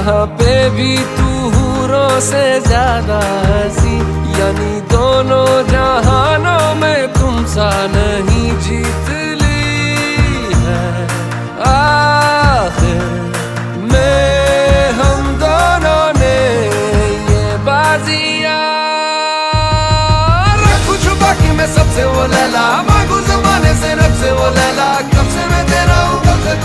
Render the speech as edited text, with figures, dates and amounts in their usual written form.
यहाँ पे भी तू हूरों से ज्यादा हंसी, यानी दोनों जहानों में तुम सा नहीं जीत ली है आखिर में हम दोनों ने ये बाजियां। रखूं छुपा के मैं सबसे वो लैला, मांगू ज़माने से रब से वो लैला, कब से मैं तेरा हूँ कब से